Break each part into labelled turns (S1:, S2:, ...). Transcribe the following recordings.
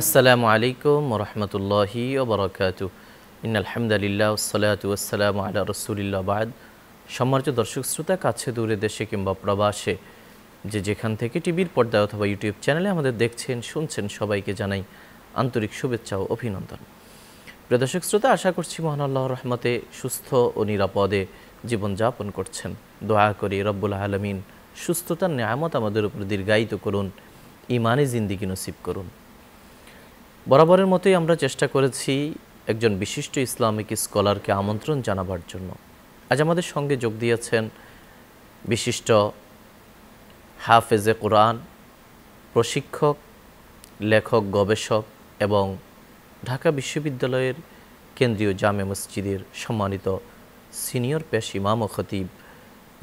S1: আসসালামু আলাইকুম ওরহমতুল্লাহি ওবরাকাতুহু ইন্নাল হামদুলিল্লাহ ওয়াসসালাতু ওয়াসসালামু আলা রাসূলিল্লাহ বাদ। সম্মানিত দর্শক শ্রোতা, কাছে দূরে দেশে কিংবা প্রবাসে যেখান থেকে টিভির পর্দায় অথবা ইউটিউব চ্যানেলে আমাদের দেখছেন শুনছেন, সবাইকে জানাই আন্তরিক শুভেচ্ছা ও অভিনন্দন। প্রিয় দর্শক শ্রোতা, আশা করছি মহান আল্লাহর রহমতে সুস্থ ও নিরাপদে জীবনযাপন করছেন। দোয়া করি রব্বুল আলামিন সুস্থতার নেয়ামত আমাদের উপর দীর্ঘায়িত করুন, ইমানি জিন্দিগি নসিব করুন। বরাবরের মতোই আমরা চেষ্টা করেছি একজন বিশিষ্ট ইসলামিক স্কলারকে আমন্ত্রণ জানাবার জন্য। আজ আমাদের সঙ্গে যোগ দিয়েছেন বিশিষ্ট হাফেজে কোরআন, প্রশিক্ষক, লেখক, গবেষক এবং ঢাকা বিশ্ববিদ্যালয়ের কেন্দ্রীয় জামে মসজিদের সম্মানিত সিনিয়র পেশ ইমাম ও খতিব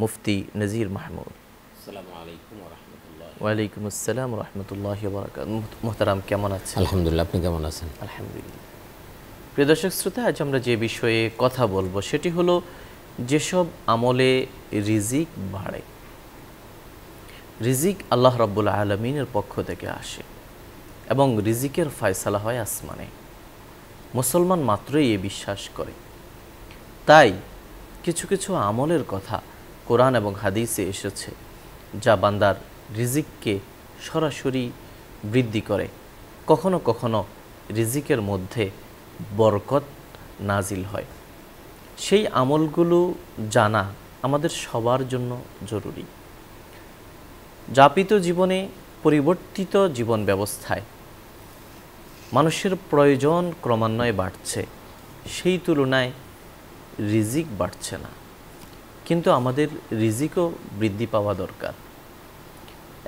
S1: মুফতি নজির মাহমুদ।
S2: আসসালামু আলাইকুম ওয়া রাহমাতুল্লাহ।
S1: ওয়ালাইকুম আসসালাম ওয়া রাহমাতুল্লাহি ওয়া বারাকাতুহু। মুহতারাম, কেমন আছেন?
S2: আলহামদুলিল্লাহ, আপনি কেমন আছেন?
S1: আলহামদুলিল্লাহ। প্রিয় দর্শক শ্রোতা, আজ আমরা যে বিষয়ে কথা বলবো সেটি হলো যেসব আমলে রিজিক বাড়ে। রিজিক আল্লাহ রাব্বুল আলামিনের পক্ষ থেকে আসে এবং রিজিকের ফয়সালা হয় আসমানে। মুসলমান মাত্রই এ বিশ্বাস করে। তাই কিছু কিছু আমলের কথা কোরআন এবং হাদিসে এসেছে যা বান্দার রিজিককে সরাসরি বৃদ্ধি করে। কখনো কখনো রিজিকের মধ্যে বরকত নাজিল হয়। সেই আমলগুলো জানা আমাদের সবার জন্য জরুরি। যাপিত জীবনে, পরিবর্তিত জীবন ব্যবস্থায় মানুষের প্রয়োজন ক্রমান্বয়ে বাড়ছে, সেই তুলনায় রিজিক বাড়ছে না। কিন্তু আমাদের রিজিকও বৃদ্ধি পাওয়া দরকার।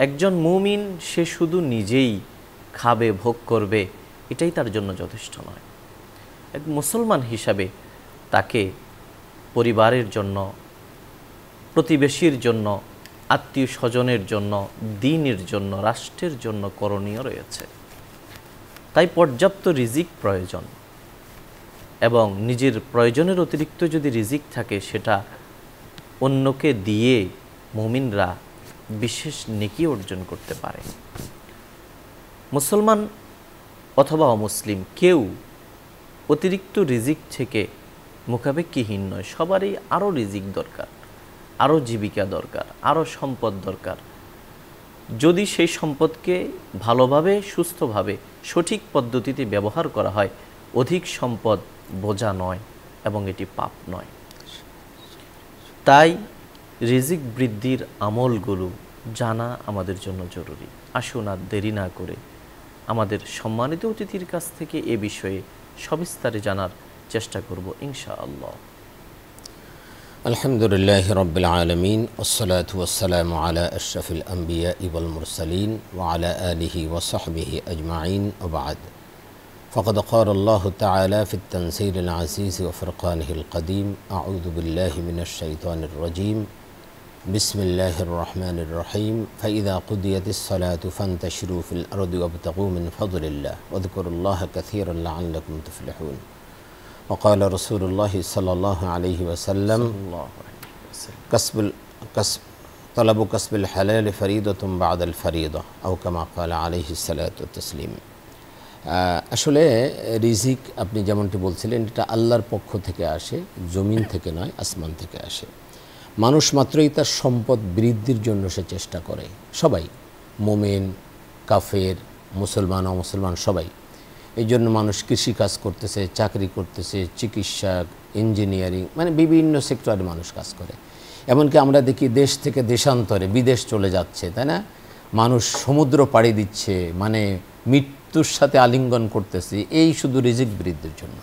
S1: একজন মুমিন সে শুধু নিজেই খাবে, ভোগ করবে, এটাই তার জন্য যথেষ্ট নয়। এক মুসলমান হিসাবে তাকে পরিবারের জন্য, প্রতিবেশীর জন্য, আত্মীয় স্বজনের জন্য, দ্বীনের জন্য, রাষ্ট্রের জন্য করণীয় রয়েছে। তাই পর্যাপ্ত রিজিক প্রয়োজন এবং নিজের প্রয়োজনের অতিরিক্ত যদি রিজিক থাকে সেটা অন্যকে দিয়ে মুমিনরা বিশেষ নেকি অর্জন করতে পারে। মুসলমান অথবা অমুসলিম কেউ অতিরিক্ত রিজিক থেকে মুখাপেক্ষিহীন নয়। সবারই আরও রিজিক দরকার, আরও জীবিকা দরকার, আরও সম্পদ দরকার। যদি সেই সম্পদকে ভালোভাবে, সুস্থভাবে, সঠিক পদ্ধতিতে ব্যবহার করা হয়, অধিক সম্পদ বোঝা নয় এবং এটি পাপ নয়। তাই রিজিক বৃদ্ধির আমলগুলো জানা আমাদের জন্য জরুরি। আসুন আর দেরি না করে আমাদের সম্মানিত অতিথির কাছ থেকে এ বিষয়ে সবিস্তারে জানার চেষ্টা করব ইনশাআল্লাহ।
S2: আলহামদুলিল্লাহি রাব্বিল আলামিন, ওয়াসসালাতু ওয়াসসালামু আলা আশরাফিল আমবিয়া ওয়াল মুরসালিন ওয়া আলা আলিহি ওয়া সাহবিহি আজমাইন, ওয়া বা'দ। ফাকাদ ক্বালা আল্লাহু তাআলা ফিত তানসিলিল আজিজ ওয়া ফুরকানিহিল কদীম, আউযু বিল্লাহি মিনাশ শাইতানির রাজীম, বিসমিল্লাহির রহমানির রহিম। ফাইযা কুদিয়াতিস সালাতু ফান্তাশিরু ফিল আরদি ওয়াবতাগু মিন ফাদলিল্লাহ ওয়াযকুরুল্লাহা কাসীরান লাআল্লাকুম তুফলিহুন। وقال رسول الله صلى الله عليه وسلم طلب كسب الحلال فريضة بعد الفريضة أو كما قال عليه الصلاة والتسليم। আসলে রিজিক আপনি যেমনটি বলছিলেন এটা আল্লাহর পক্ষ থেকে আসে, জমিন থেকে নয়, আসমান থেকে আসে। মানুষ মাত্রই তার সম্পদ বৃদ্ধির জন্য সে চেষ্টা করে। সবাই, মোমেন, কাফের, মুসলমান, অমুসলমান সবাই। এই জন্য মানুষ কৃষিকাজ করতেছে, চাকরি করতেছে, চিকিৎসা, ইঞ্জিনিয়ারিং, মানে বিভিন্ন সেক্টরে মানুষ কাজ করে। এমনকি আমরা দেখি দেশ থেকে দেশান্তরে, বিদেশ চলে যাচ্ছে, তাই না? মানুষ সমুদ্র পাড়ি দিচ্ছে, মানে মৃত্যুর সাথে আলিঙ্গন করতেছে, এই শুধু রিজিক বৃদ্ধির জন্য।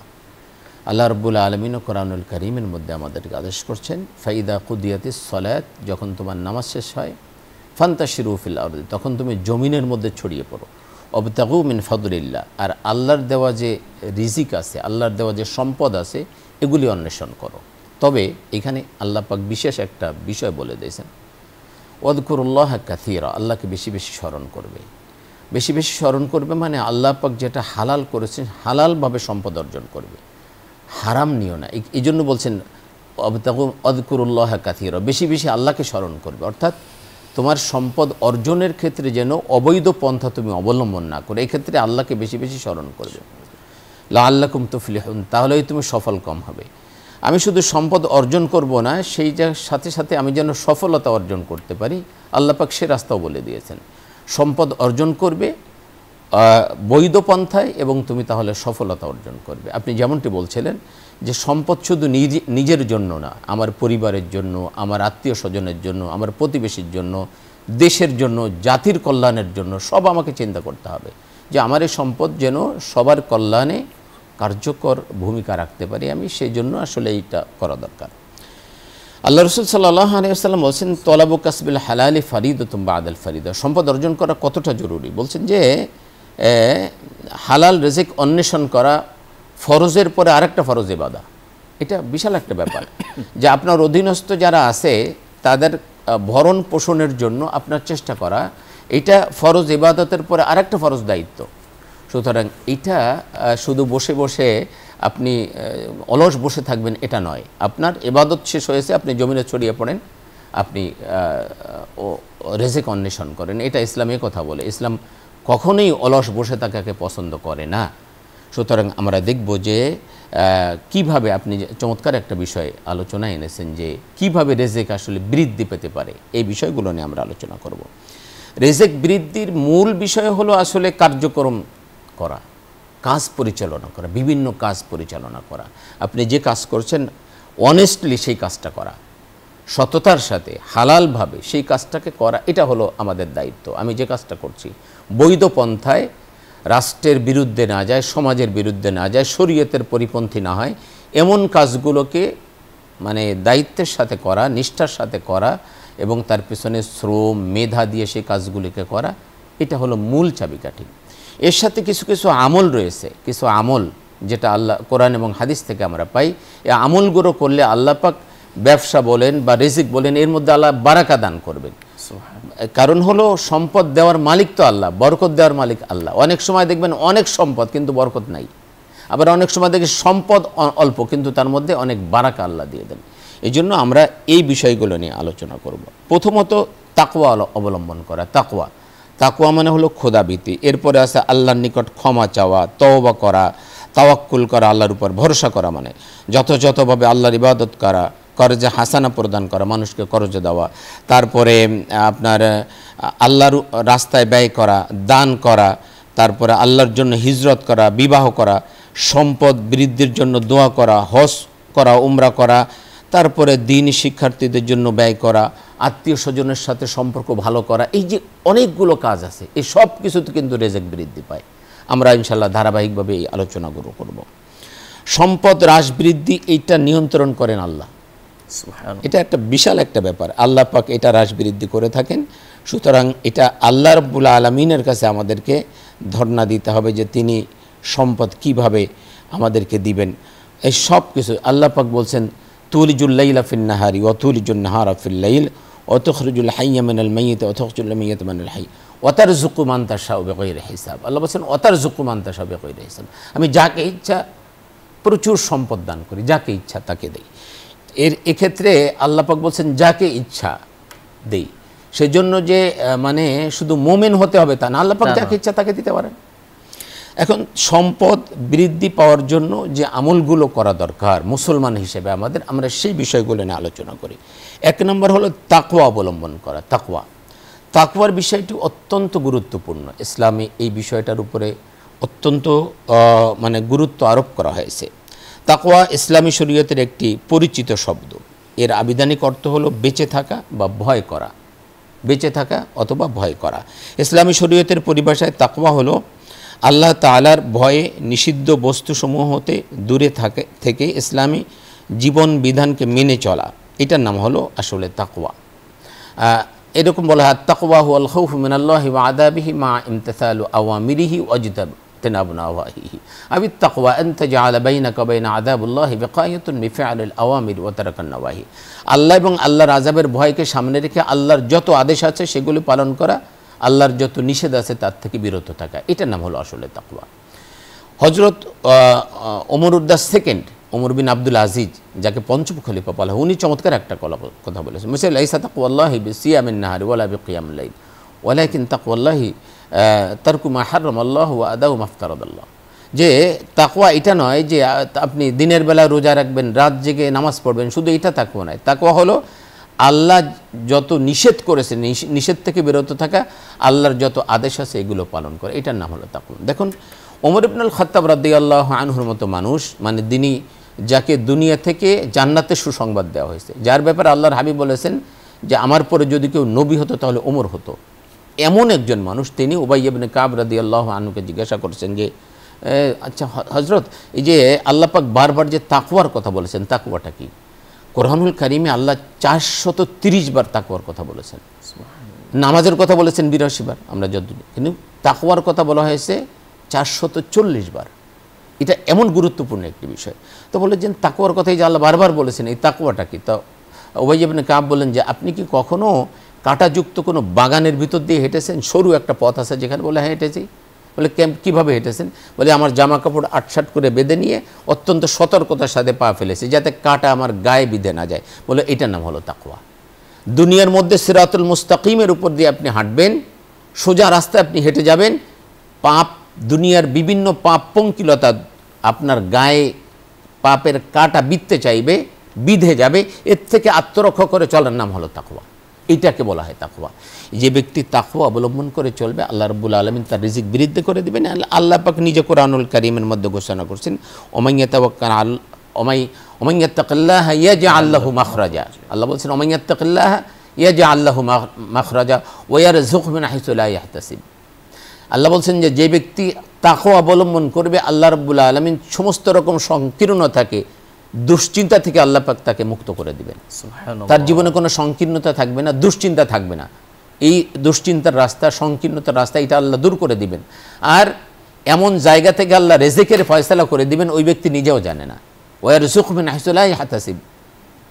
S2: আল্লাহ রাব্বুল আলামিন কোরআনুল কারীমের মধ্যে আমাদেরকে আদেশ করছেন, ফাইদা কুদিয়াতিস সালাত, যখন তোমার নামাজ শেষ হয়, ফান্তাশিরু ফিল আরদি, তখন তুমি জমিনের মধ্যে ছড়িয়ে পড়ো, ওয়াবতাগু মিন ফাদলিল্লাহ, আর আল্লাহর দেওয়া যে রিজিক আছে, আল্লাহর দেওয়া যে সম্পদ আছে, এগুলি অন্বেষণ করো। তবে এখানে আল্লাহ পাক বিশেষ একটা বিষয় বলে দিয়েছেন, ওয়াযকুরুল্লাহা কাসীরা, আল্লাহকে বেশি বেশি স্মরণ করবে। বেশি বেশি স্মরণ করবে মানে আল্লাহ পাক যেটা হালাল করেছেন হালালভাবে সম্পদ অর্জন করবে, হারাম নিও না। এই জন্য বলছেন ওয়াযকুরুল্লাহা কাসীরা, বেশি বেশি আল্লাহকে স্মরণ করবে। অর্থাৎ তোমার সম্পদ অর্জনের ক্ষেত্রে যেন অবৈধ পন্থা তুমি অবলম্বন না করে, এক্ষেত্রে আল্লাহকে বেশি বেশি স্মরণ করবে। লাআল্লাকুম তুফলিহুন, তাহলেই তুমি সফল কম হবে। আমি শুধু সম্পদ অর্জন করব না, সেই সাথে সাথে আমি যেন সফলতা অর্জন করতে পারি, আল্লাহ পাক সে রাস্তাও বলে দিয়েছেন। সম্পদ অর্জন করবে বৈধ পন্থায় এবং তুমি তাহলে সফলতা অর্জন করবে। আপনি যেমনটি বলছিলেন যে সম্পদ শুধু নিজের জন্য না, আমার পরিবারের জন্য, আমার আত্মীয় স্বজনের জন্য, আমার প্রতিবেশীর জন্য, দেশের জন্য, জাতির কল্যাণের জন্য সব আমাকে চিন্তা করতে হবে যে আমার এই সম্পদ যেন সবার কল্যাণে কার্যকর ভূমিকা রাখতে পারি আমি, সেই জন্য আসলে এইটা করা দরকার। আল্লাহ রসুল সাল্লাল্লাহু আলাইহি ওয়াসাল্লাম বলছেন তলাবু কাসবিল হালালি ফারিদাতুম বাদাল ফারিদা। সম্পদ অর্জন করা কতটা জরুরি, বলছেন যে হালাল রিজিক অন্বেষণ করা ফরজের পরে আরেকটা ফরজ ইবাদত। এটা বিশাল একটা ব্যাপার যে আপনার অধীনস্থ যারা আছে তাদের ভরণ পোষণের জন্য আপনার চেষ্টা করা, এটা ফরজ ইবাদতের পরে আরেকটা ফরজ দায়িত্ব। সুতরাং এটা শুধু বসে বসে আপনি অলস বসে থাকবেন এটা নয়। আপনার ইবাদত শেষ হয়েছে, আপনি জমিনে ছড়িয়ে পড়েন, আপনি রিজিক অন্বেষণ করেন। এটা ইসলামে কথা বলে। ইসলাম কখনোই অলস বসে থাকাকে পছন্দ করে না। সুতরাং আমরা দেখব যে কিভাবে আপনি চমৎকার একটা বিষয় আলোচনায় এনেছেন যে কিভাবে রিজিক আসলে বৃদ্ধি পেতে পারে, এই বিষয়গুলো নিয়ে আমরা আলোচনা করব। রিজিক বৃদ্ধির মূল বিষয় হলো আসলে কার্যক্রম করা, কাজ পরিচালনা করা, বিভিন্ন কাজ পরিচালনা করা। আপনি যে কাজ করছেন অনেস্টলি সেই কাজটা করা, সততার সাথে হালালভাবে সেই কাজটাকে করা, এটা হলো আমাদের দায়িত্ব। আমি যে কাজটা করছি বৈধ পন্থায়, রাষ্ট্রের বিরুদ্ধে না যায়, সমাজের বিরুদ্ধে না যায়, শরীয়তের পরিপন্থী না হয়, এমন কাজগুলোকে মানে দায়িত্বের সাথে করা, নিষ্ঠার সাথে করা এবং তার পিছনে শ্রম মেধা দিয়ে সেই কাজগুলিকে করা, এটা হলো মূল চাবিকাঠি। এর সাথে কিছু কিছু আমল রয়েছে, কিছু আমল যেটা আল্লাহ কোরআন এবং হাদিস থেকে আমরা পাই। এই আমলগুলো করলে আল্লাহ পাক ব্যবসা বলেন বা রিজিক বলেন এর মধ্যে আল্লাহ বারাকা দান করবেন। কারণ হলো সম্পদ দেওয়ার মালিক তো আল্লাহ, বরকত দেওয়ার মালিক আল্লাহ। অনেক সময় দেখবেন অনেক সম্পদ কিন্তু বরকত নাই, আবার অনেক সময় দেখি সম্পদ অল্প কিন্তু তার মধ্যে অনেক বারাকা আল্লাহ দিয়ে দেন। এই জন্য আমরা এই বিষয়গুলো নিয়ে আলোচনা করব। প্রথমত তাকওয়া অবলম্বন করা। তাকওয়া মানে হলো খোদাভীতি। এরপরে আছে আল্লাহর নিকট ক্ষমা চাওয়া, তওবা করা, তাওয়াক্কুল করা, আল্লাহর উপর ভরসা করা, মানে যথাযথভাবে আল্লাহর ইবাদত করা, করজে হাসানা প্রদান করা, মানুষকে করজে দেওয়া, তারপরে আপনার আল্লাহর রাস্তায় ব্যয় করা, দান করা, তারপরে আল্লাহর জন্য হিজরত করা, বিবাহ করা, সম্পদ বৃদ্ধির জন্য দোয়া করা, হজ করা, উমরা করা, তারপরে দ্বীনি শিক্ষার্থীদের জন্য ব্যয় করা, আত্মীয় স্বজনের সাথে সম্পর্ক ভালো করা। এই যে অনেকগুলো কাজ আছে, এই সব কিছুতে কিন্তু রিজিক বৃদ্ধি পায়। আমরা ইনশাল্লাহ ধারাবাহিকভাবে এই আলোচনাগুলো করব। সম্পদ হ্রাস বৃদ্ধি এইটা নিয়ন্ত্রণ করেন আল্লাহ। এটা একটা বিশাল একটা ব্যাপার, আল্লাহ পাক এটা হ্রাস বৃদ্ধি করে থাকেন। সুতরাং এটা আল্লাহ রাব্বুল আলামিনের কাছে আমাদেরকে ধর্ণা দিতে হবে যে তিনি সম্পদ কিভাবে আমাদেরকে দিবেন। এই সব কিছু আল্লাহ পাক বলছেন তুলিজুল লাইলা ফিন নাহারি ওয়া তুলিজুন নাহারা ফিল লাইল ওয়া তুখরিজুল হাইয়া মিনাল মাইয়িত ওয়া তুখরিজুল মাইয়িতা মিনাল হাইয় ওয়া তারযুকু মান তাশাউ বিগাইরি হিসাব। আল্লাহ বলছেন ওয়া তারযুকু মান তাশাউ বিগাইরি হিসাব। আমি যাকে ইচ্ছা প্রচুর সম্পদ দান করি, যাকে ইচ্ছা তাকে দেই। এক্ষেত্রে আল্লাহ পাক বলছেন যাকে ইচ্ছা দেই। সেজন্য যে মানে শুধু মোমেন হতে হবে তা না, আল্লাহ পাক যাকে ইচ্ছা তাকে দিতে পারেন। এখন সম্পদ বৃদ্ধি পাওয়ার জন্য যে আমলগুলো করা দরকার মুসলমান হিসেবে আমরা সেই বিষয়গুলো নিয়ে আলোচনা করি। এক নম্বর হলো তাকওয়া অবলম্বন করা। তাকওয়ার বিষয়টি অত্যন্ত গুরুত্বপূর্ণ। ইসলামে এই বিষয়টার উপরে অত্যন্ত মানে গুরুত্ব আরোপ করা হয়েছে। তাকওয়া ইসলামী শরীয়তের একটি পরিচিত শব্দ। এর আবিধানিক অর্থ হলো বেঁচে থাকা বা ভয় করা, বেঁচে থাকা অথবা ভয় করা। ইসলামী শরীয়তের পরিভাষায় তাকওয়া হলো আল্লাহ তাআলার ভয়ে নিষিদ্ধ বস্তুসমূহ হতে দূরে থেকে ইসলামী জীবন বিধানকে মেনে চলা, এটার নাম হলো আসলে তাকওয়া। এরকম বলা হয় তাকওয়া হুয়াল খাউফু মিনাল্লাহি ওয়া আযাবিহি মা ইমতিসালু আওয়ামিরিহি ওয়া ইজতিনাবু নাওয়াহিহি। আবি তাকওয়া আন তাজআলা বাইনাকা ওয়া বাইনা আযাবিল্লাহি বিকায়াতুন বিফিআলিল আওয়ামির ওয়া তারাকান নাওয়াহি। আল্লাহ এবং আল্লাহর আযাবের ভয়কে সামনে রেখে আল্লাহর যত আদেশ আছে সেগুলি পালন করা, আল্লাহর যত নিষেধ আছে তার থেকে বিরত থাকা, এটার নাম হলো আসলে তাকওয়া। হযরত ওমর দ্য সেকেন্ড ওমর বিন আব্দুল আজিজ, যাকে পঞ্চম খলিফা বলা হয়, উনি চমৎকার একটা কথা বলেছেন। মিসাল লাইসা তাকওয়াল্লাহি বিসিয়ামিন নাহারি ওয়ালা বিকিয়ামিল লাইল ওয়ালাকিন তাকওয়াল্লাহি তারকু মা হারামাল্লাহু ওয়া আদাউ মা ফতারাদাল্লাহ। যে তাকওয়া এটা নয় যে আপনি দিনের বেলা রোজা রাখবেন, রাত জেগে নামাজ পড়বেন, শুধু এটা তাকওয়া নয়। তাকওয়া হলো আল্লাহ যত নিষেধ করেছেন নিষেধ থেকে বিরত থাকা, আল্লাহর যত আদেশ আছে এগুলো পালন করে, এটার নাম হলো তাকওয়া। দেখুন ওমর ইবনুল খাত্তাব রাদিয়াল্লাহু আনহুর মতো মানুষ, মানে তিনি যাকে দুনিয়া থেকে জান্নাতের সুসংবাদ দেওয়া হয়েছে, যার ব্যাপারে আল্লাহর হাবিব বলেছেন যে আমার পরে যদি কেউ নবী হতো তাহলে ওমর হতো, এমন একজন মানুষ তিনি উবাই ইবনে কাব রাদিয়াল্লাহু আনহুকে জিজ্ঞাসা করছেন যে আচ্ছা হযরত, এই যে আল্লাহ পাক বারবার যে তাকওয়ার কথা বলেছেন, তাকওয়াটা কি? কোরআনুল কারিমে আল্লাহ 430 বার তাকওয়ার কথা বলেছেন, নামাজের কথা বলেছেন 82 বার, আমরা যতদূর, কিন্তু তাকওয়ার কথা বলা হয়েছে 440 বার। এটা এমন গুরুত্বপূর্ণ একটি বিষয়। তো বলেছেন তাকওয়ার কথাই যে আল্লাহ বারবার বলেছেন, এই তাকওয়াটা কি? তো উবাই ইবনে কাব বলেন যে আপনি কি কখনো কাঁটাযুক্ত কোনো বাগানের ভিতর দিয়ে হেঁটেছেন? সরু একটা পথ আছে যেখানে, বলে হ্যাঁ হেঁটেছি। বলে কীভাবে হেঁটেছেন? বলে আমার জামা কাপড় আটসাট করে বেঁধে নিয়ে অত্যন্ত সতর্কতার সাথে পা ফেলেছি যাতে কাঁটা আমার গায়ে বিঁধে না যায়। বলে এটার নাম হলো তাকওয়া। দুনিয়ার মধ্যে সিরাতুল মুস্তাকিমের উপর দিয়ে আপনি হাঁটবেন, সোজা রাস্তায় আপনি হেঁটে যাবেন, পাপ দুনিয়ার বিভিন্ন পাপ পঙ্কিলতা আপনার গায়ে পাপের কাঁটা বিঁধতে চাইবে, বিঁধে যাবে, এর থেকে আত্মরক্ষা করে চলার নাম হলো তাকওয়া। এটাকে বলা হয় তাকওয়া। যে ব্যক্তি তাকওয়া অবলম্বন করে চলবে, আল্লাহ রাব্বুল আলামিন তার রিজিক বৃদ্ধি করে দিবেন। আল্লাহ পাক নিজে কোরআনুল কারীমের মধ্যে ঘোষণা করছেন ওমান ইয়াত্তাকিল্লাহা ইয়াজআল লাহু মাখরাজা। আল্লাহ বলছেন ওমান ইয়াত্তাকিল্লাহা ইয়াজআল লাহু মাখরাজা ওয়া ইয়ারযুকহু মিন হাইসু লা ইয়াহতাসিব। আল্লাহ বলছেন যে যে ব্যক্তি তাকওয়া অবলম্বন করবে, আল্লাহ রাব্বুল আলামিন সমস্ত রকম সংকীর্ণতাকে, দুশ্চিন্তা থেকে আল্লাহ পাক তাকে মুক্ত করে দিবেন। তার জীবনে কোনো সংকীর্ণতা থাকবে না, দুশ্চিন্তা থাকবে না। এই দুশ্চিন্তার রাস্তা, সংকীর্ণতার রাস্তা, এটা আল্লাহ দূর করে দিবেন। আর এমন জায়গা থেকে আল্লাহ রিজিকের ফয়সালা করে দিবেন ওই ব্যক্তি নিজেও জানে না। ওয়ারযুকহু মিন হাইসু লা ইয়াহতাসিব,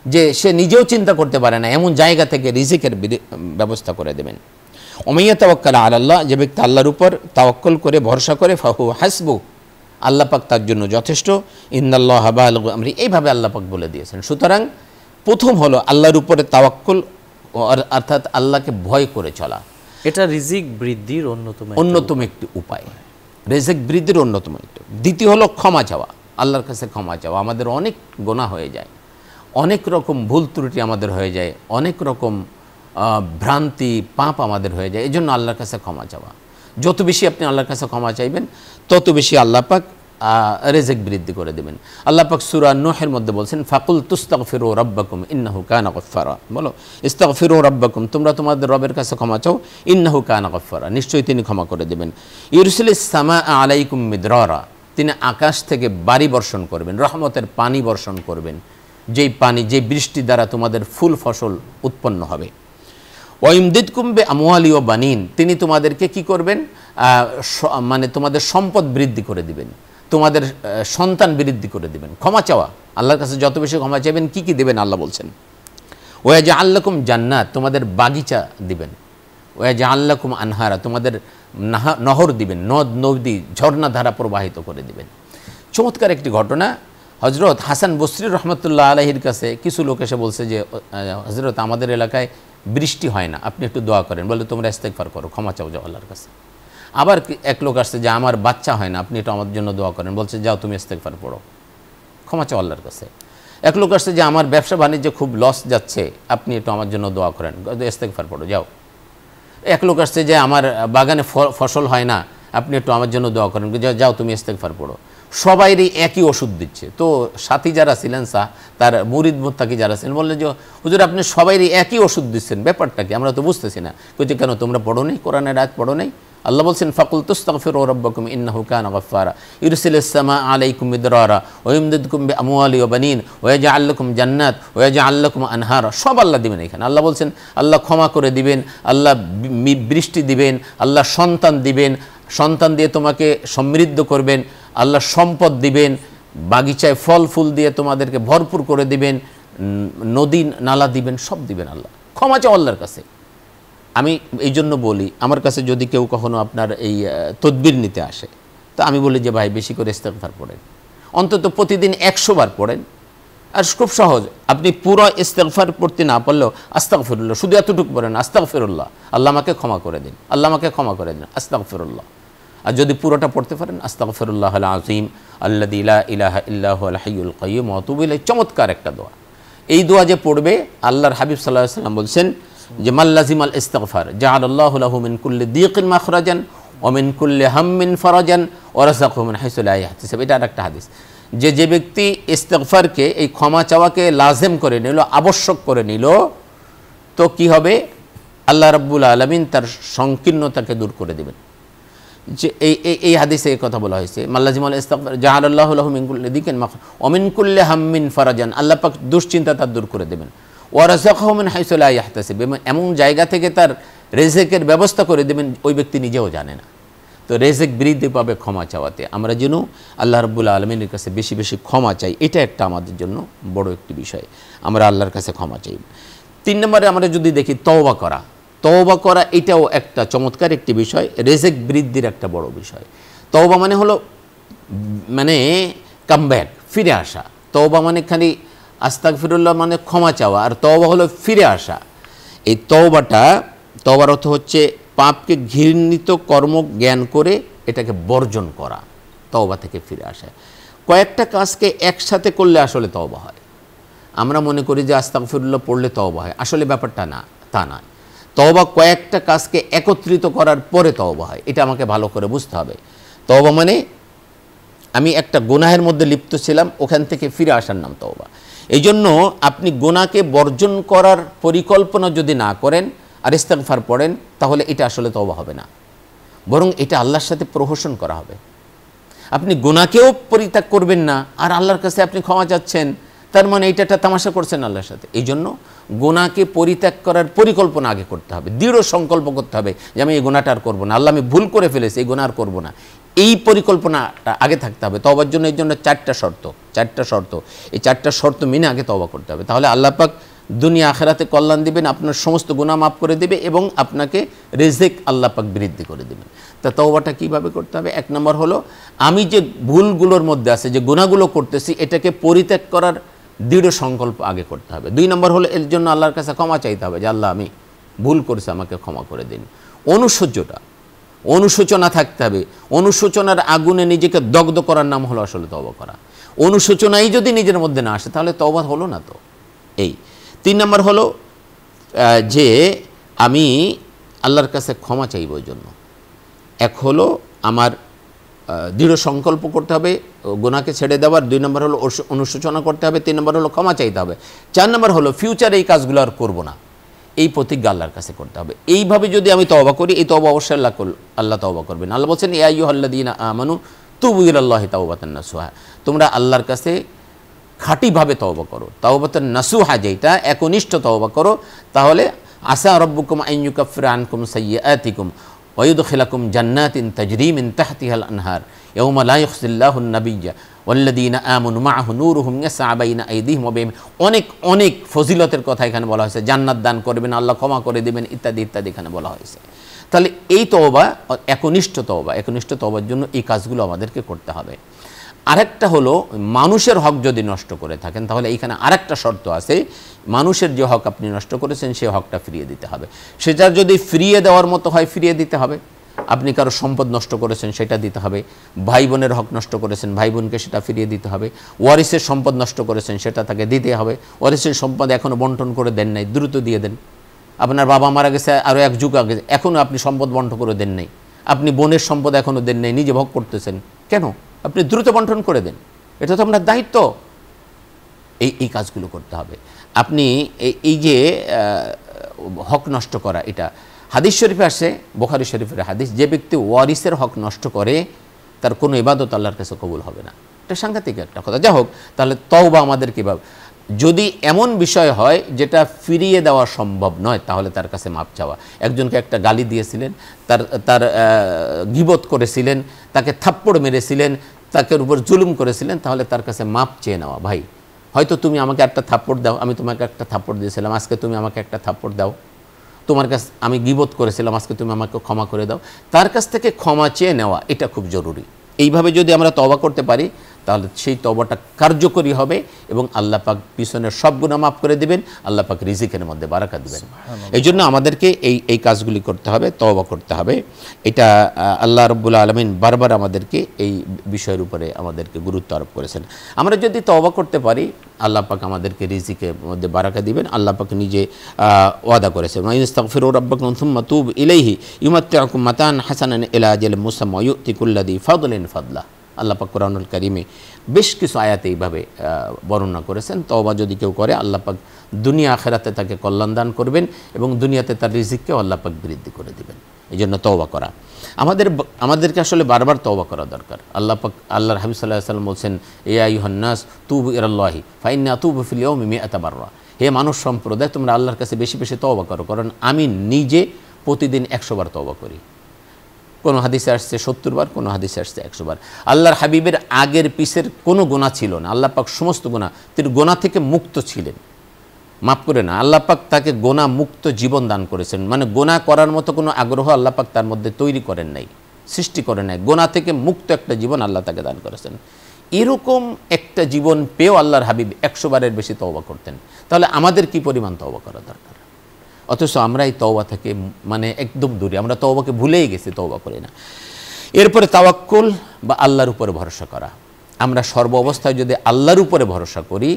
S2: যে সে নিজেও চিন্তা করতে পারে না, এমন জায়গা থেকে রিজিকের ব্যবস্থা করে দেবেন। ওমান ইয়াতাওয়াক্কাল আলাল্লাহ, যে ব্যক্তি আল্লাহর উপর তাওয়াক্কুল করে ভরসা করে, ফাহুয়া হাসবু, আল্লাহ পাক তার জন্য যথেষ্ট। ইন্নাল্লাহা বালিগু আমরি, এইভাবে আল্লাহ পাক বলে দিয়েছেন। সুতরাং প্রথম হলো আল্লাহর উপরে তাওয়াক্কুল, অর্থাৎ আল্লাহকে ভয় করে চলা।
S1: এটা রিজিক বৃদ্ধির
S2: অন্যতম একটি উপায়, রিজিক বৃদ্ধির অন্যতম একটি। দ্বিতীয় হলো ক্ষমা চাওয়া, আল্লাহর কাছে ক্ষমা চাওয়া। আমাদের অনেক গুনাহ হয়ে যায়, অনেক রকম ভুল ত্রুটি আমাদের হয়ে যায়, অনেক রকম ভ্রান্তি পাপ আমাদের হয়ে যায়, এই জন্য আল্লাহর কাছে ক্ষমা চাওয়া। যত বেশি আপনি আল্লাহর কাছে ক্ষমা চাইবেন তত বেশি আল্লাহ পাক রিজিক বৃদ্ধি করে দেবেন। আল্লাহ পাক সূরা নূহের মধ্যে বলছেন ফাকুল তুস্তাগফিরু রাব্বাকুম ইন্নাহু কানা গফফারা। বলো ইস্তাগফিরু রাব্বাকুম, তোমরা তোমাদের রবের কাছে ক্ষমা চাও, ইন্নাহু কানা গফফারা, নিশ্চয়ই তিনি ক্ষমা করে দেবেন। ইরসিলিস সামা আলাইকুম মিদরারা, তিনি আকাশ থেকে বাড়ি বর্ষণ করবেন, রহমতের পানি বর্ষণ করবেন, যেই পানি, যে বৃষ্টি দ্বারা তোমাদের ফুল ফসল উৎপন্ন হবে। ওয়াইমদিদকুম বিআমওয়ালি ওয়া বানিন, তিনি তোমাদেরকে কি করবেন? মানে তোমাদের সম্পদ বৃদ্ধি করে দিবেন, তোমাদের সন্তান বৃদ্ধি করে দিবেন। ক্ষমা চাওয়া, আল্লাহর কাছে যত বেশি ক্ষমা চাইবেন কি কি দেবেন আল্লাহ বলছেন। ওয়াজআল লাকুম জান্নাত, তোমাদের বাগিচা দিবেন। ওয়াজআল লাকুম আনহারা, তোমাদের নহর দিবেন, নদ নদী ঝর্ণা ধারা প্রবাহিত করে দিবেন। চমৎকার একটি ঘটনা। হযরত হাসান বসরি রহমতুল্লাহ আলাইহির কাছে কিছু লোক এসে বলছে যে হযরত আমাদের এলাকায় বৃষ্টি হয় না, আপনি একটু দোয়া করেন। বলে তোমরা ইস্তেগফার করো, ক্ষমা চাও যাও আল্লাহর কাছে। আবার এক লোক আসছে যে আমার বাচ্চা হয় না, আপনি একটু আমার জন্য দোয়া করেন। বলছে যাও তুমি ইস্তেগফার পড়ো, ক্ষমা চাও আল্লাহর কাছে। এক লোক আসছে যে আমার ব্যবসা বাণিজ্যে খুব লস যাচ্ছে, আপনি একটু আমার জন্য দোয়া করেন, ইস্তেগফার পড়ো যাও। এক লোক আসছে যে আমার বাগানে ফসল হয় না, আপনি একটু আমার জন্য দোয়া করেন, যাও তুমি ইস্তেগফার পড়ো। সবাইরই একই ওষুধ দিচ্ছে। তো সাথী যারা ছিলেন তার মুরিদ মুত্তাকি যারা ছিলেন বললেন যে হুজুর আপনি সবাইরই একই ওষুধ দিচ্ছেন, ব্যাপারটা কি? আমরা তো বুঝতেছি না। বলছে কেন তোমরা পড়ো নেই, কোরআনের আয়াত পড়ো নেই? আল্লাহ বলছেন ফাকুল তুস্তাগফিরু রাব্বাকুম ইন্নাহু কানা গফফারা ইরসিলিস সামা আলাইকুম মিদরারা ওয়া ইমদিদকুম বিআমওয়ালি ওয়া বানিন ওয়া ইয়াজআল লাকুম জান্নাত ওয়া ইয়াজআল লাকুম আনহারা। সব আল্লাহ দিবেন এখানে। আল্লাহ বলছেন আল্লাহ ক্ষমা করে দিবেন, আল্লাহ বৃষ্টি দিবেন, আল্লাহ সন্তান দিবেন, সন্তান দিয়ে তোমাকে সমৃদ্ধ করবেন, আল্লাহ সম্পদ দিবেন, বাগিচায় ফল ফুল দিয়ে তোমাদেরকে ভরপুর করে দিবেন, নদী নালা দিবেন, সব দিবেন আল্লাহ। ক্ষমা চাও আল্লাহর কাছে। আমি এই জন্য বলি, আমার কাছে যদি কেউ কখনো আপনার এই তদবির নিতে আসে, তো আমি বলি যে ভাই বেশি করে ইস্তেগফার পড়েন। অন্তত প্রতিদিন 100 বার পড়েন। আর খুব সহজ, আপনি পুরো ইস্তেগফার পড়তে না পারলেও আস্তাগফিরুল্লাহ শুধু এতটুকু পড়েন, আস্তাগফিরুল্লাহ, আল্লাহ আমাকে ক্ষমা করে দিন, আল্লাহ আমাকে ক্ষমা করে দিন, আস্তাগফিরুল্লাহ। আর যদি পুরোটা পড়তে পারেন আস্তাগফিরুল্লাহ আল আযীম আল্লাযী লা ইলাহা ইল্লা হুয়াল হাইয়ুল কাইয়্যুম ওয়া আতুবু ইলাইহি। চমৎকার একটা দোয়া। এই দোয়া যে পড়বে, আল্লাহর হাবিব সাল্লাল্লাহু আলাইহি ওয়াসাল্লাম বলছেন যে মাল্লাজিমাল ইস্তিগফার জাআলাল্লাহু লাহু মিন কুল্লি দীকিন মাখরাজান ওয়া মিন কুল্লি হাম্মিন ফারাজান ওয়া রাযাকাহু মিন হাইসু লা ইয়াহতাসিব। এটা আরেকটা হাদিস, যে ব্যক্তি ইস্তিগফারকে, এই ক্ষমা চাওয়াকে লাজেম করে নিল, আবশ্যক করে নিল, তো কি হবে? আল্লাহ রাব্বুল আলামিন তার সংকীর্ণতাকে দূর করে দিবেন। যে এই হাদিসে এই কথা বলা হয়েছে, মাল্লাজিমাল ইস্তিগফার জাআলাল্লাহু লাহু মিন কুল্লি দীকিন মাখরাজান ওয়া মিন কুল্লি হাম্মিন ফারাজান, আল্লাহ পাক দুশ্চিন্তা তার দূর করে দেবেন। ওয়া রাযাকাহু মিন হাইসু লা ইয়াহতাসিব, এমন জায়গা থেকে তার রিজিকের ব্যবস্থা করে দেবেন ওই ব্যক্তি নিজেও জানে না। তো রিজিক বৃদ্ধি পাবে ক্ষমা চাওয়াতে। আমরা যেন আল্লাহ রাব্বুল আলামিনের কাছে বেশি বেশি ক্ষমা চাই, এটা একটা আমাদের জন্য বড় একটি বিষয়। আমরা আল্লাহর কাছে ক্ষমা চাই। 3 নম্বরে আমরা যদি দেখি তওবা করা, তওবা করা এটাও একটা চমৎকার একটি বিষয়, রিজিক বৃদ্ধির একটা বড় বিষয়। তওবা মানে হলো মানে কামব্যাক, ফিরে আসা। তওবা মানে খালি আস্তাগফিরুল্লাহ মানে ক্ষমা চাওয়া, আর তওবা হলো ফিরে আসা। এই তওবার অর্থ হচ্ছে পাপকে ঘৃণিত কর্ম জ্ঞান করে এটাকে বর্জন করা, তওবা থেকে ফিরে আসা। কয়েকটা কাজকে একসাথে করলে আসলে তওবা হয়। আমরা মনে করি যে আস্তাগফিরুল্লাহ পড়লে তওবা হয়, আসলে ব্যাপারটা না, তা না। তওবা কয়েকটা কাজকে একত্রিত করার পরে তওবা হয়, এটা আমাকে ভালো করে বুঝতে হবে। তওবা মানে আমি একটা গুনাহের মধ্যে লিপ্ত ছিলাম, ওখান থেকে ফিরে আসার নাম তওবা। এই জন্য আপনি গুনাহকে বর্জন করার পরিকল্পনা যদি না করেন আর ইস্তিগফার পড়েন, তাহলে এটা আসলে তওবা হবে না, বরং এটা আল্লাহর সাথে প্রহসন করা হবে। আপনি গুনাহকেও পরিত্যাগ করবেন না আর আল্লাহর কাছে আপনি ক্ষমা চাচ্ছেন, তার মানে এটা একটা তামাশা করছেন আল্লাহর সাথে। এই জন্য গুনাহকে পরিত্যাগ করার পরিকল্পনা আগে করতে হবে, দৃঢ় সংকল্প করতে হবে যে আমি এই গুনাহটা আর করবো না, আল্লাহ আমি ভুল করে ফেলেছি, এই গুনাহ আর করবো না, এই পরিকল্পনাটা আগে থাকতে হবে। তওবার জন্য এর জন্য 4টা শর্ত, এই 4টা শর্ত মেনে আগে তওবা করতে হবে। তাহলে আল্লাহ পাক দুনিয়া আখিরাতে কল্যাণ দিবেন, আপনার সমস্ত গুনাহ মাফ করে দিবে এবং আপনাকে রিজিক আল্লাহ পাক বৃদ্ধি করে দিবেন। তা তওবাটা কীভাবে করতে হবে? 1 নম্বর হলো আমি যে ভুলগুলোর মধ্যে আছে, যে গুনাহগুলো করতেছি, এটাকে পরিত্যাগ করার দৃঢ় সংকল্প আগে করতে হবে। 2 নম্বর হলো এর জন্য আল্লাহর কাছে ক্ষমা চাইতে হবে যে আল্লাহ আমি ভুল করেছি, আমাকে ক্ষমা করে দিন। অনুশোচনা থাকতে হবে। অনুশোচনার আগুনে নিজেকে দগ্ধ করার নাম হলো আসলে তওবা করা। অনুশোচনাই যদি নিজের মধ্যে না আসে তাহলে তওবা হলো না। তো এই 3 নম্বর হলো যে আমি আল্লাহর কাছে ক্ষমা চাইব। ওই জন্য এক হলো আমার দৃঢ় সংকল্প করতে হবে গুনাহকে ছেড়ে দেওয়ার, 2 নম্বর হলো অনুশোচনা করতে হবে, 3 নম্বর হলো ক্ষমা চাইতে হবে, 4 নম্বর হলো ফিউচারে এই কাজগুলো আর করবো না, এই প্রতিজ্ঞা আল্লাহর কাছে করতে হবে। এইভাবে যদি আমি তওবা করি, এই তওবা অবশ্যই আল্লাহ তওবা করবেন। আল্লাহ বলছেন ইয়া আইয়ুহাল্লাযীনা আমানু তুবু ইলাল্লাহি তাওবাতান নাসুহা, তোমরা আল্লাহর কাছে খাঁটিভাবে তওবা করো। তাওবাতান নাসুহা যেটা একনিষ্ঠ তওবা করো, তাহলে আসা রাব্বুকুম আন ইউকাফিরা আনকুম সাইয়্যাতিকুম ওয়া ইউদখিলাকুম জান্নাতিন তাজরি মিন তাহতিহাল আনহার ইয়াওমা লা ইখজিল্লাহুন নাবিয়্যা ওয়াল্লাযীনা আমানু মাআহু নূরুহুম ইয়াসআ বাইনা আইদিহিম ওয়া বিহিম। অনেক ফজিলতের কথা এখানে বলা হয়েছে, জান্নাত দান করবেন, আল্লাহ ক্ষমা করে দেবেন, ইত্যাদি ইত্যাদি এখানে বলা হয়েছে। তাহলে এই তওবা একনিষ্ঠ তওবার জন্য এই কাজগুলো আমাদেরকে করতে হবে। আরেকটা হলো মানুষের হক যদি নষ্ট করে থাকেন, তাহলে এইখানে আরেকটা শর্ত আছে, মানুষের যে হক আপনি নষ্ট করেছেন সেই হকটা ফিরিয়ে দিতে হবে। সেটা যদি ফিরিয়ে দেওয়ার মতো হয় ফিরিয়ে দিতে হবে। আপনি কারো সম্পদ নষ্ট করেছেন সেটা দিতে হবে, ভাই বোনের হক নষ্ট করেছেন ভাই বোনকে সেটা ফিরিয়ে দিতে হবে, ওয়ারিসের সম্পদ নষ্ট করেছেন সেটা তাকে দিতে হবে, ওয়ারিসের সম্পদ এখনও বন্টন করে দেন নাই, দ্রুত দিয়ে দেন। আপনার বাবা মারা গেছে আরও 1 যুগ আগে, এখনও আপনি সম্পদ বন্টন করে দেন নাই, আপনি বোনের সম্পদ এখনও দেন নাই, নিজে ভোগ করতেছেন, কেন? আপনি দ্রুত বন্টন করে দেন, এটা তো আপনার দায়িত্ব। এই কাজগুলো করতে হবে। আপনি এই যে হক নষ্ট করা, এটা হাদিস শরীফে আসে, বুখারী শরীফের হাদিস, যে ব্যক্তি ওয়ারিসের হক নষ্ট করে তার কোনো ইবাদত আল্লাহর কাছে কবুল হবে না। এটা সাংঘাতিক একটা কথা। যাই হোক, তাহলে তওবা আমাদের কীভাবে, যদি এমন বিষয় হয় যেটা ফিরিয়ে দেওয়া সম্ভব নয়, তাহলে তার কাছে মাপ চাওয়া। একজনকে একটা গালি দিয়েছিলেন, তার গীবত করেছিলেন, তাকে থাপ্পড় মেরেছিলেন, তাকে উপর জুলুম করেছিলেন, তাহলে তার কাছে মাপ চেয়ে নেওয়া। ভাই, হয়তো তুমি আমাকে একটা থাপ্পড় দাও, আমি তোমাকে একটা থাপ্পড় দিয়েছিলাম, আজকে তুমি আমাকে একটা থাপ্পড় দাও। তোমার কাছে আমি গীবত করেছিলাম, আজকে তুমি আমাকে ক্ষমা করে দাও। তার কাছ থেকে ক্ষমা চেয়ে নেওয়া, এটা খুব জরুরি। এইভাবে যদি আমরা তওবা করতে পারি, তাহলে সেই তওবাটা কার্যকরী হবে এবং আল্লাহ পাক পিছনের সব গুনাহ মাফ করে দিবেন, আল্লাহ পাক রিজিকের মধ্যে বারাকা দিবেন। এই জন্য আমাদেরকে এই কাজগুলি করতে হবে, তওবা করতে হবে। এটা আল্লাহ রাব্বুল আলামিন বারবার আমাদেরকে এই বিষয়ের উপরে আমাদেরকে গুরুত্ব আরোপ করেছেন। আমরা যদি তওবা করতে পারি আল্লাহ পাক আমাদেরকে রিজিকের মধ্যে বারাকা দিবেন। আল্লাহ পাক নিজে ওয়াদা করেছেন, ইস্তাগফিরু রাব্বাকুম সুম্মা তুবু ইলাইহি ইউমাত্তিউকুম মাতান হাসানান ইলা আজালিন মুসাম্মা ওয়ায়ুতি কুল্লাযী ফাদলিন ফাদলা। আল্লাহ পাক কোরআনুল কারীমে বেশ কিছু আয়াতে এইভাবে বর্ণনা করেছেন। তওবা যদি কেউ করে আল্লাহ পাক দুনিয়া আখিরাতে তাকে কল্যাণ দান করবেন এবং দুনিয়াতে তার রিজিককেও আল্লাহ পাক বৃদ্ধি করে দিবেন। এই জন্য তওবা করা আমাদেরকে আসলে বারবার তওবা করা দরকার। আল্লাহ পাক আল্লাহর হাবিব সাল্লাল্লাহু আলাইহি ওয়াসাল্লাম বলছেন, ইয়া আইয়ুহান নাস তুবু ইলাল্লাহি ফাইন্নী আতুবু ফিল ইয়াউমি মিআতা বাররা। হে মানুষ সম্প্রদায়, তোমরা আল্লাহর কাছে বেশি বেশি তওবা করো, কারণ আমি নিজে প্রতিদিন 100 বার তওবা করি। কোনো হাদিসে আসছে 70 বার, কোনো হাদিসে আসছে 100 বার। আল্লাহর হাবিবের আগের পিছের কোনো গুনাহ ছিল না, আল্লাহ পাক সমস্ত গুনাহ, তিনি গুনাহ থেকে মুক্ত ছিলেন। মাফ করে না, আল্লাহ পাক তাকে গুনাহ মুক্ত জীবন দান করেছেন। মানে গুনাহ করার মতো কোনো আগ্রহ আল্লাহ পাক তার মধ্যে তৈরি করেন নাই, সৃষ্টি করেন নাই। গুনাহ থেকে মুক্ত একটা জীবন আল্লাহ তাকে দান করেছেন। এরকম একটা জীবন পেয়েও আল্লাহর হাবিব 100 বারের বেশি তওবা করতেন। তাহলে আমাদের কি পরিমাণ তওবা করা দরকার? অথচ আমরা এই তওবা থেকে মানে একদম দূরে, আমরা তওবাকে ভুলেই গেছি, তওবা করি না। এরপরে তাওয়াক্কুল বা আল্লাহর উপরে ভরসা করা। আমরা সর্ব অবস্থায় যদি আল্লাহর উপরে ভরসা করি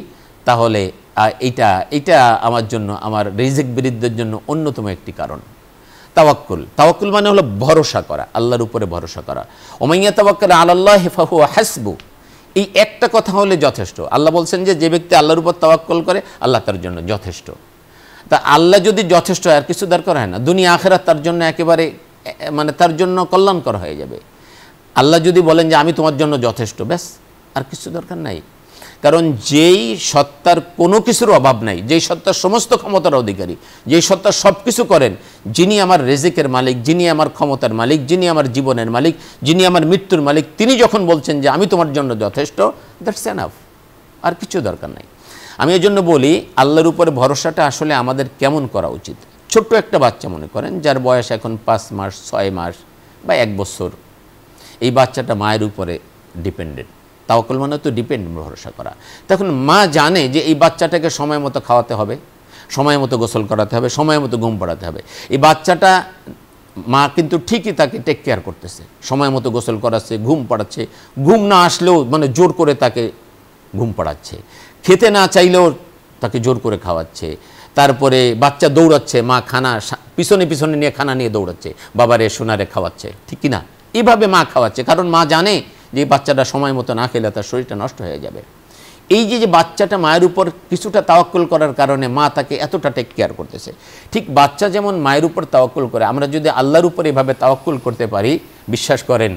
S2: তাহলে এটা আমার জন্য, আমার রিজিক বৃদ্ধির জন্য অন্যতম একটি কারণ। তাওয়াক্কুল মানে হলো ভরসা করা, আল্লাহর উপরে ভরসা করা। ওমাইয়া তাওয়াক্কাল আলাল্লাহি ফাহুয়া হাসবু, এই একটা কথা হলে যথেষ্ট। আল্লাহ বলছেন যে ব্যক্তি আল্লাহর উপর তাওয়াক্কুল করে আল্লাহ তার জন্য যথেষ্ট। তা আল্লাহ যদি যথেষ্ট হয় আর কিছু দরকার হয় না, দুনিয়া আখিরাত তার জন্য একেবারে মানে তার জন্য কল্যাণকর হয়ে যাবে। আল্লাহ যদি বলেন যে আমি তোমার জন্য যথেষ্ট, ব্যাস আর কিছু দরকার নাই। কারণ যেই সত্তার কোনো কিছুর অভাব নাই, যেই সত্তার সমস্ত ক্ষমতার অধিকারী, যেই সত্তা সব কিছু করেন, যিনি আমার রিজিকের মালিক, যিনি আমার ক্ষমতার মালিক, যিনি আমার জীবনের মালিক, যিনি আমার মৃত্যুর মালিক, তিনি যখন বলছেন যে আমি তোমার জন্য যথেষ্ট, দ্যাটস এনাফ, আর কিছু দরকার নাই। আমি এই জন্য বলি আল্লাহর উপরে ভরসাটা আসলে আমাদের কেমন করা উচিত। ছোট্ট একটা বাচ্চা মনে করেন, যার বয়স এখন 5 মাস, 6 মাস বা 1 বছর, এই বাচ্চাটা মায়ের উপরে ডিপেন্ডেন্ট। তাওয়াক্কুল মানে তো ডিপেন্ডেন্ট, ভরসা করা। তখন মা জানে যে এই বাচ্চাটাকে সময় মতো খাওয়াতে হবে, সময় মতো গোসল করাতে হবে, সময় মতো ঘুম পাড়াতে হবে। এই বাচ্চাটা মা কিন্তু ঠিকই তাকে টেক কেয়ার করতেছে, সময় মতো গোসল করাচ্ছে, ঘুম পাড়াচ্ছে, ঘুম না আসলেও মানে জোর করে তাকে ঘুম পাড়াচ্ছে, খেতে না চাইলেও তাকে জোর করে খাওয়াচ্ছে। তারপরে বাচ্চা দৌড়াচ্ছে, মা খানা পিছনে পিছনে নিয়ে খানা নিয়ে দৌড়াচ্ছে, বাবারে সোনারে খাওয়াচ্ছে, ঠিক কি না? এইভাবে মা খাওয়াচ্ছে, কারণ মা জানে যে বাচ্চাটা সময় মতো না খেলে তার শরীরটা নষ্ট হয়ে যাবে। এই যে বাচ্চাটা মায়ের উপর কিছুটা তাওয়াক্কুল করার কারণে মা তাকে এতটা টেক কেয়ার করতেছে। ঠিক বাচ্চা যেমন মায়ের উপর তাওয়াক্কুল করে, আমরা যদি আল্লাহর উপর এভাবে তাওয়াক্কুল করতে পারি, বিশ্বাস করেন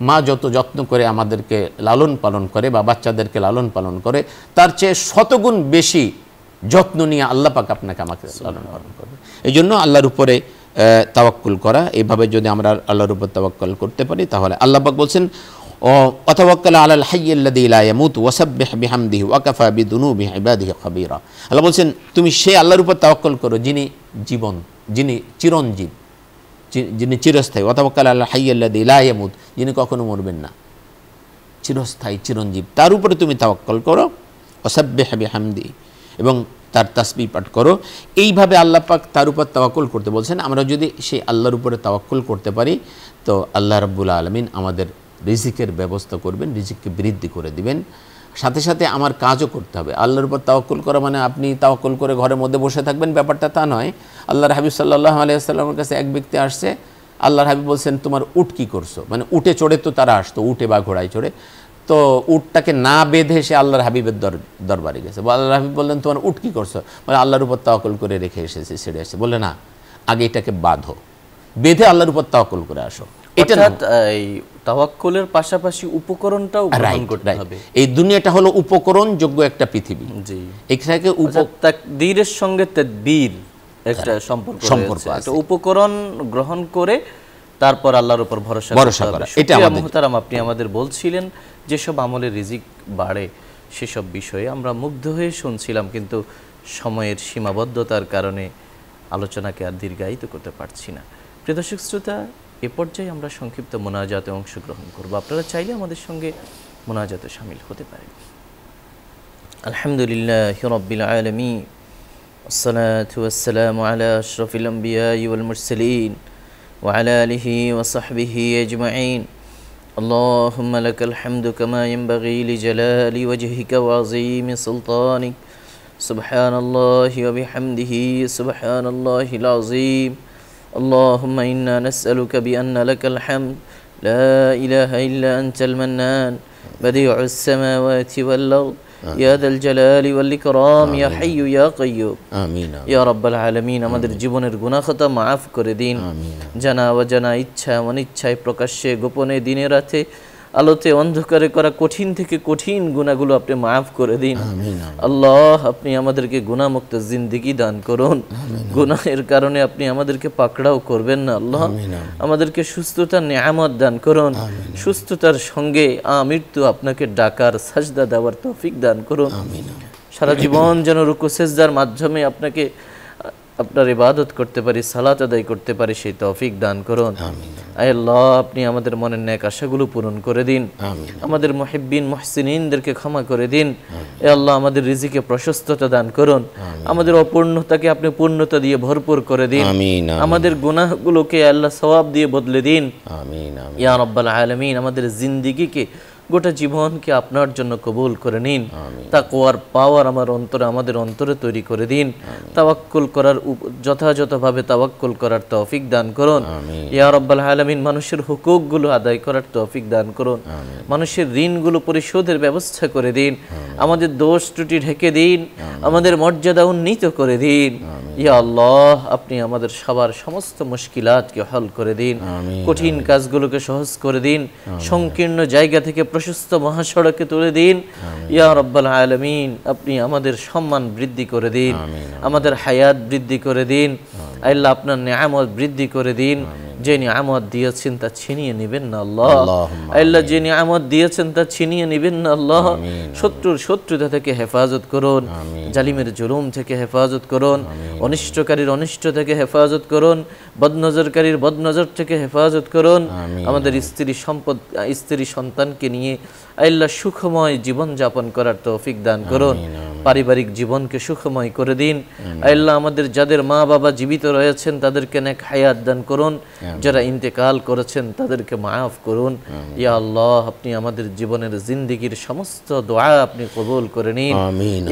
S2: মা যত যত্ন করে আমাদেরকে লালন পালন করে বা বাচ্চাদেরকে লালন পালন করে, তার চেয়ে শতগুণ বেশি যত্ন নিয়ে আল্লাহ পাক আপনাকে আমাকে লালন পালন করবে। এই জন্য আল্লাহর উপরে তাওয়াক্কুল করা, এইভাবে যদি আমরা আল্লাহর উপর তাওয়াক্কুল করতে পারি তাহলে আল্লাহ পাক বলছেন ওয়াতাওয়াক্কাল আলাল হাইয়্যিল্লাযী লা ইয়ামুত ওয়াসাব্বিহ বিহামদিহি ওয়াকাফা বিযুনুবি ইবাদিহি খাবীরা। আল্লাহ বলছেন তুমি সেই আল্লাহর উপর তাওয়াক্কুল করো যিনি জীবন, যিনি চিরঞ্জীব, যিনি চিরস্থায়ী। ওয়াতাওয়াক্কাল আলাল হাইয়্যিল্লাযী লা ইয়ামুত, যিনি কখনো মরবেন না, চিরস্থায়ী চিরঞ্জীব, তার উপরে তুমি তাওয়াক্কুল করো। ওয়াসাব্বিহ বিহামদিহি, এবং তার তাসবিহ পাঠ করো। এইভাবে আল্লাহ পাক তার উপর তাওয়াক্কুল করতে বলছেন। আমরা যদি সেই আল্লাহর উপরে তাওয়াক্কুল করতে পারি তো আল্লাহ রাব্বুল আলামিন আমাদের রিজিকের ব্যবস্থা করবেন, রিজিককে বৃদ্ধি করে দিবেন। সাথে সাথে আমার কাজও করতে হবে। আল্লাহর উপর তাওয়াক্কুল করা মানে আপনি তাওয়াক্কুল করে ঘরের মধ্যে বসে থাকবেন, ব্যাপারটা তা নয়। আল্লাহর হাবিব সাল্লাল্লাহু আলাইহি ওয়াসাল্লামের কাছে এক ব্যক্তি আসছে, আল্লাহর হাবিব বলছেন তোমার উট কি করছো? মানে উটে চড়ে তো তারা আসতো, উটে বা ঘোড়ায় চড়ে, তো উটটাকে না বেঁধে সে আল্লাহর হাবিবের দরবারে গেছে। আল্লাহর হাবিব বললেন তোমার উট কি করছো? মানে আল্লাহর উপর তাওয়াক্কুল করে রেখে এসেছে, ছেড়ে এসেছে। বললে না, আগে এটাকে বাঁধো, বেঁধে আল্লাহর উপর তাওয়াক্কুল করে আসো। এটা
S1: এই তাওয়াক্কুলের পাশাপাশি উপকরণটাও গ্রহণ করতে হবে।
S2: এই দুনিয়াটা হলো উপকরণ যোগ্য একটা পৃথিবী। জি, এখানে
S1: তাকদীরের সঙ্গে তাদবীর একটা সম্পর্ক আছে। একটা উপকরণ গ্রহণ করে তারপর আল্লাহর উপর ভরসা করা। এটা মুহতারাম আপনি আমাদের বলছিলেন যেসব আমলে রিজিক বাড়ে সেসব বিষয়ে আমরা মুগ্ধ হয়ে শুনছিলাম, কিন্তু সময়ের সীমাবদ্ধতার কারণে আলোচনাকে আর দীর্ঘায়িত করতে পারছি না। প্রিয় দর্শক শ্রোতা, এ পর্যায়ে আমরা সংক্ষিপ্ত মোনাজাতে অংশগ্রহণ করব। আপনারা চাইলে আমাদের সঙ্গে মুনাজাতে শামিল হতে পারেন। আলহামদুলিল্লাহি রাব্বিল আলামিন, والصلاة والسلام على أشرف الأنبياء والمرسلين وعلى آله وصحبه أجمعين. اللهم لك الحمد كما ينبغي لجلال وجهك وعظيم سلطانك. سبحان الله وبحمده سبحان الله العظيم. اللهم إنا نسألك بأن لك الحمد لا إله إلا أنت المنان بديع السماوات والأرض يا ذا الجلال والإكرام يا حي يا قيوم
S2: آمين
S1: يا رب العالمين. আমাদের জীবনের গুনাহ খাতা মাফ করে দিন। জানা অজানা ইচ্ছা অনিচ্ছায় প্রকাশ্যে গোপনে দিনে রাতে আলোতে অন্ধকারে করা কঠিন থেকে কঠিন গুনাহগুলো আপনি মাফ করে দিন। আল্লাহ, আপনি আমাদেরকে গুনাহমুক্ত জিন্দেগি দান করুন। গুনাহের কারণে আপনি আমাদেরকে পাকড়াও করবেন না। আল্লাহ, আমাদেরকে সুস্থতার নিয়ামত দান করুন। সুস্থতার সঙ্গে আমৃত্যু আপনাকে ডাকার সাজদা দেওয়ার তৌফিক দান করুন। সারা জীবন যেন রুকু সিজদার মাধ্যমে আপনাকে আপনার ইবাদত করতে পারি, সালাত আদায় করতে পারি, সেই তৌফিক দান করুন। আয় আল্লাহ, আপনি আমাদের মনের নেক আশাগুলো পূরণ করে দিন। আমাদের মুহিব্বিন মুহসিনিনদেরকে ক্ষমা করে দিন। এ আল্লাহ, আমাদের রিজিকে প্রশস্ততা দান করুন। আমাদের অপূর্ণতাকে আপনি পূর্ণতা দিয়ে ভরপুর করে দিন। আমাদের গুনাহগুলোকে আল্লাহ সওয়াব দিয়ে বদলে দিন। ইয়া রাব্বাল আলামিন, আমাদের জিন্দেগিকে গোটা জীবনকে আপনার জন্য কবুল করে নিন। তাকওয়ার পাওয়ার আমাদের অন্তরে তৈরি করে দিন। তাওয়াক্কুল করার যথাযথভাবে তাওয়াক্কুল করার তৌফিক দান করুন। ইয়া রাব্বাল আলামিন, মানুষের হুকুকগুলো আদায় করার তৌফিক দান করুন। মানুষের ঋণগুলো পরিশোধের ব্যবস্থা করে দিন। আমাদের দোষ ত্রুটি ঢেকে দিন। আমাদের মর্যাদা উন্নীত করে দিন। ইয়া আল্লাহ, আপনি আমাদের সবার সমস্ত মুশকিলাতকে হল করে দিন। কঠিন কাজগুলোকে সহজ করে দিন। সংকীর্ণ জায়গা থেকে প্রশস্ত মহাসড়কে তুলে দিন। ইয়া রাব্বাল আলামিন, আপনি আমাদের সম্মান বৃদ্ধি করে দিন। আমাদের হায়াত বৃদ্ধি করে দিন। আল্লাহ, আপনার নিয়ামত বৃদ্ধি করে দিন। যে নিয়ামত দিয়েছেন তা ছিনিয়ে নেবেন না আল্লাহ। আল্লাহ, যে নিয়ামত দিয়েছেন তা ছিনিয়ে নেবেন না আল্লাহ। শত্রুর শত্রুতা থেকে হেফাজত করুন। জালিমের জুলুম থেকে হেফাজত করুন। অনিষ্টকারীর অনিষ্ট থেকে হেফাজত করুন। বদনজরকারীর বদনজর থেকে হেফাজত করুন। আমাদের স্ত্রী সন্তানকে নিয়ে আল্লাহ সুখময় জীবন যাপন করার তৌফিক দান করুন। পারিবারিক জীবনকে সুখময় করে দিন। আল্লাহ, আমাদের যাদের মা বাবা জীবিত রয়েছেন তাদেরকে নেক হায়াত দান করুন। যারা ইন্তেকাল করেছেন তাদেরকে মাফ করুন। ইয়া আল্লাহ, আপনি আমাদের জীবনের জিন্দেগির সমস্ত দোয়া আপনি কবুল করে নিন।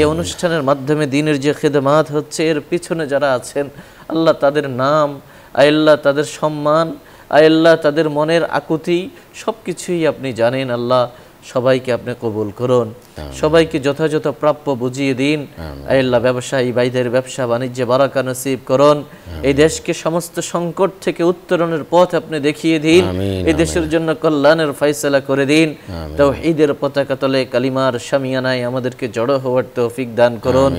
S1: এই অনুষ্ঠানের মাধ্যমে দ্বীনের যে খিদমাত হচ্ছে এর পিছনে যারা আছেন আল্লাহ, তাদের নাম, আল্লাহ তাদের সম্মান, আল্লাহ তাদের মনের আকুতি সবকিছুই আপনি জানেন। আল্লাহ, সবাইকে আপনি কবুল করুন। সবাইকে যথাযথ প্রাপ্য বুঝিয়ে দিন। আল্লাহ, ব্যবসায়ী ভাইদের ব্যবসা বাণিজ্যে বারাকা নসিব করুন। এই দেশকে সমস্ত সংকট থেকে উত্তরণের পথ আপনি দেখিয়ে দিন। এই দেশের জন্য কল্যাণের ফয়সালা করে দিন। তাওহীদের পতাকা তলে কালিমার শামিয়ানায় আমাদেরকে জড়ো হওয়ার তৌফিক দান করুন।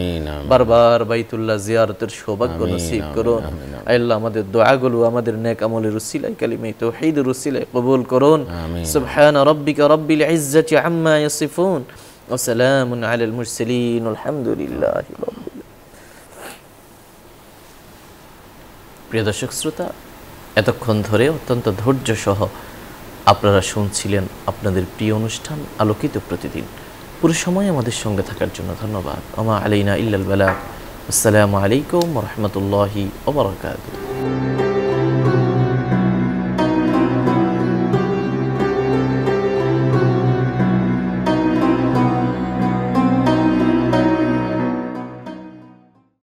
S1: বারবার বাইতুল্লাহ জিয়ারতের সৌভাগ্য নসিব করুন। আল্লাহ, আমাদের দোয়াগুলো আমাদের নেক আমলের উসিলায় কালিমায়ে তাওহীদের উসিলায় কবুল করুন। সুবহান রাব্বিকা রাব্বিল ইজ্জাতি আম্মা ইয়াসিফুন ওয়া সালামুন আলাল মুরসালিন আলহামদুলিল্লাহি রাব্বিল আলামিন। প্রিয় দর্শক শ্রোতা, এতক্ষণ ধরে অত্যন্ত ধৈর্য সহ আপনারা শুনছিলেন আপনাদের প্রিয় অনুষ্ঠান আলোকিত প্রতিদিন। পুরো সময় আমাদের সঙ্গে থাকার জন্য ধন্যবাদ। আমা আলাইনা ইল্লাল বালাগ। আসসালামু আলাইকুম ওয়া রাহমাতুল্লাহি ওয়া বারাকাতুহু।